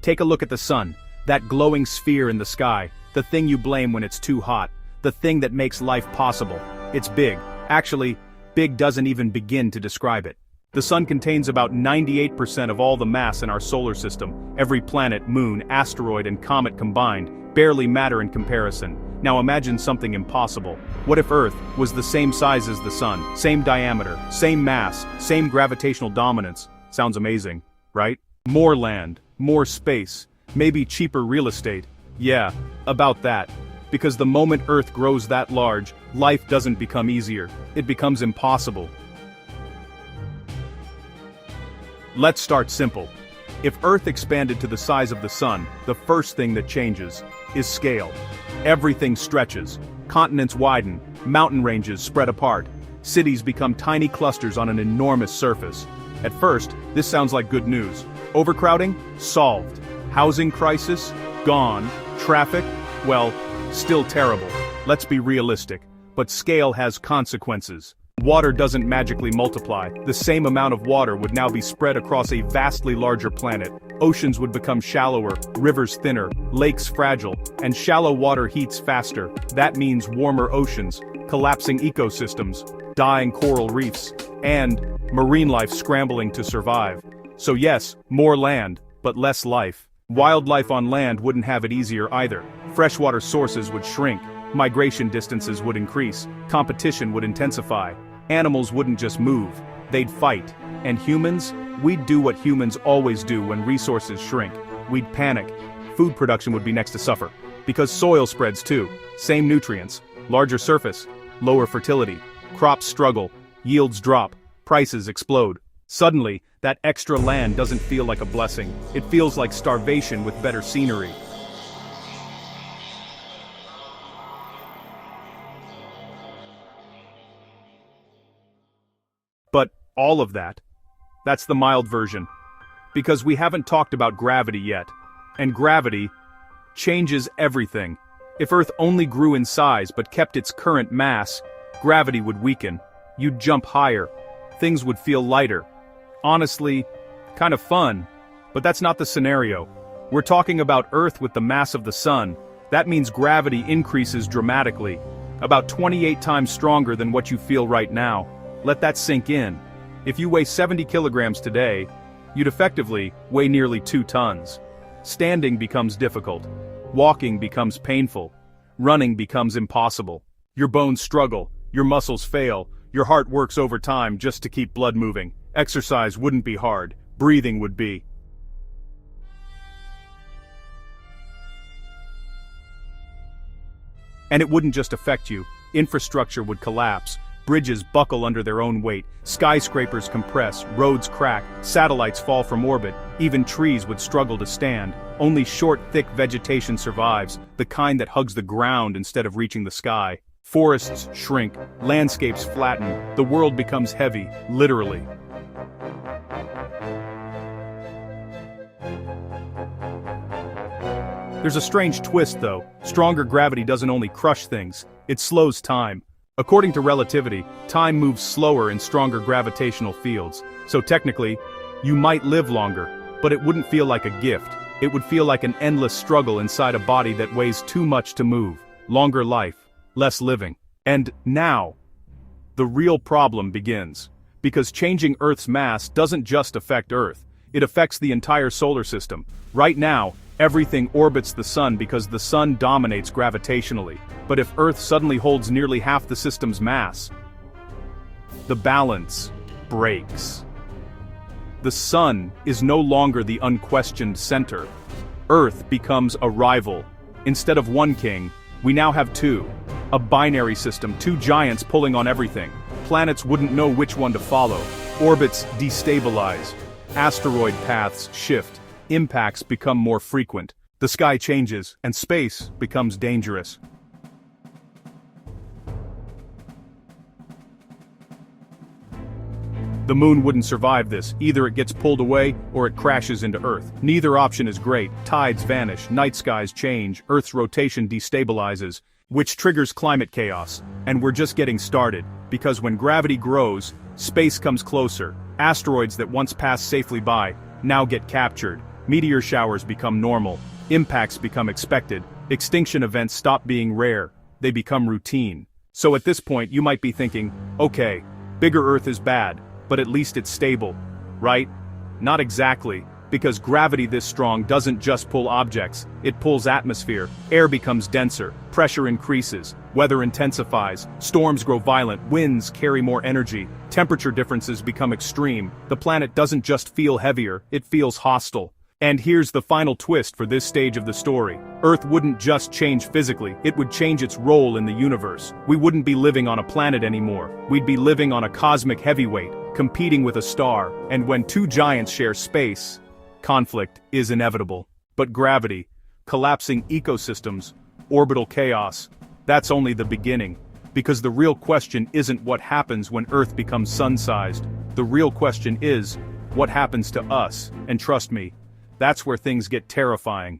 Take a look at the sun, that glowing sphere in the sky, the thing you blame when it's too hot, the thing that makes life possible. It's big. Actually, big doesn't even begin to describe it. The sun contains about 98% of all the mass in our solar system. Every planet, moon, asteroid, and comet combined barely matter in comparison. Now imagine something impossible. What if Earth was the same size as the sun, same diameter, same mass, same gravitational dominance? Sounds amazing, right? More land, more space, maybe cheaper real estate. Yeah, about that. Because the moment Earth grows that large, life doesn't become easier, it becomes impossible. Let's start simple. If Earth expanded to the size of the sun, the first thing that changes is scale. Everything stretches, continents widen, mountain ranges spread apart, cities become tiny clusters on an enormous surface. At first, this sounds like good news. Overcrowding? Solved. Housing crisis? Gone. Traffic? Well, still terrible. Let's be realistic. But scale has consequences. Water doesn't magically multiply. The same amount of water would now be spread across a vastly larger planet. Oceans would become shallower, rivers thinner, lakes fragile, and shallow water heats faster. That means warmer oceans, collapsing ecosystems, dying coral reefs, and marine life scrambling to survive. So yes, more land, but less life. Wildlife on land wouldn't have it easier either. Freshwater sources would shrink, migration distances would increase, competition would intensify. Animals wouldn't just move, they'd fight. And humans? We'd do what humans always do when resources shrink. We'd panic. Food production would be next to suffer. Because soil spreads too. Same nutrients. Larger surface. Lower fertility. Crops struggle. Yields drop. Prices explode. Suddenly, that extra land doesn't feel like a blessing. It feels like starvation with better scenery. But all of that's the mild version. Because we haven't talked about gravity yet. And gravity changes everything. If Earth only grew in size but kept its current mass, gravity would weaken. You'd jump higher. Things would feel lighter. Honestly, kind of fun. But that's not the scenario. We're talking about Earth with the mass of the sun. That means gravity increases dramatically. About 28 times stronger than what you feel right now. Let that sink in. If you weigh 70 kilograms today, you'd effectively weigh nearly 2 tons. Standing becomes difficult. Walking becomes painful. Running becomes impossible. Your bones struggle, your muscles fail, your heart works overtime just to keep blood moving. Exercise wouldn't be hard, breathing would be. And it wouldn't just affect you. Infrastructure would collapse. Bridges buckle under their own weight, skyscrapers compress, roads crack, satellites fall from orbit, even trees would struggle to stand. Only short, thick vegetation survives, the kind that hugs the ground instead of reaching the sky. Forests shrink, landscapes flatten, the world becomes heavy, literally. There's a strange twist though. Stronger gravity doesn't only crush things, it slows time. According to relativity, time moves slower in stronger gravitational fields. So technically, you might live longer, but it wouldn't feel like a gift. It would feel like an endless struggle inside a body that weighs too much to move. Longer life, less living. And now, the real problem begins. Because changing Earth's mass doesn't just affect Earth, it affects the entire solar system. Right now, everything orbits the sun because the sun dominates gravitationally. But if Earth suddenly holds nearly half the system's mass, the balance breaks. The sun is no longer the unquestioned center. Earth becomes a rival. Instead of one king, we now have two. A binary system, two giants pulling on everything. Planets wouldn't know which one to follow. Orbits destabilize. Asteroid paths shift. Impacts become more frequent. The sky changes, and space becomes dangerous. The moon wouldn't survive this. Either it gets pulled away, or it crashes into Earth. Neither option is great. Tides vanish, night skies change, Earth's rotation destabilizes, which triggers climate chaos. And we're just getting started, because when gravity grows, space comes closer. Asteroids that once passed safely by, now get captured. Meteor showers become normal, impacts become expected, extinction events stop being rare, they become routine. So at this point you might be thinking, okay, bigger Earth is bad, but at least it's stable, right? Not exactly, because gravity this strong doesn't just pull objects, it pulls atmosphere, air becomes denser, pressure increases, weather intensifies, storms grow violent, winds carry more energy, temperature differences become extreme, the planet doesn't just feel heavier, it feels hostile. And here's the final twist for this stage of the story. Earth wouldn't just change physically, it would change its role in the universe. We wouldn't be living on a planet anymore, we'd be living on a cosmic heavyweight, competing with a star, and when two giants share space, conflict is inevitable. But gravity, collapsing ecosystems, orbital chaos, that's only the beginning. Because the real question isn't what happens when Earth becomes sun-sized. The real question is, what happens to us? And trust me, that's where things get terrifying.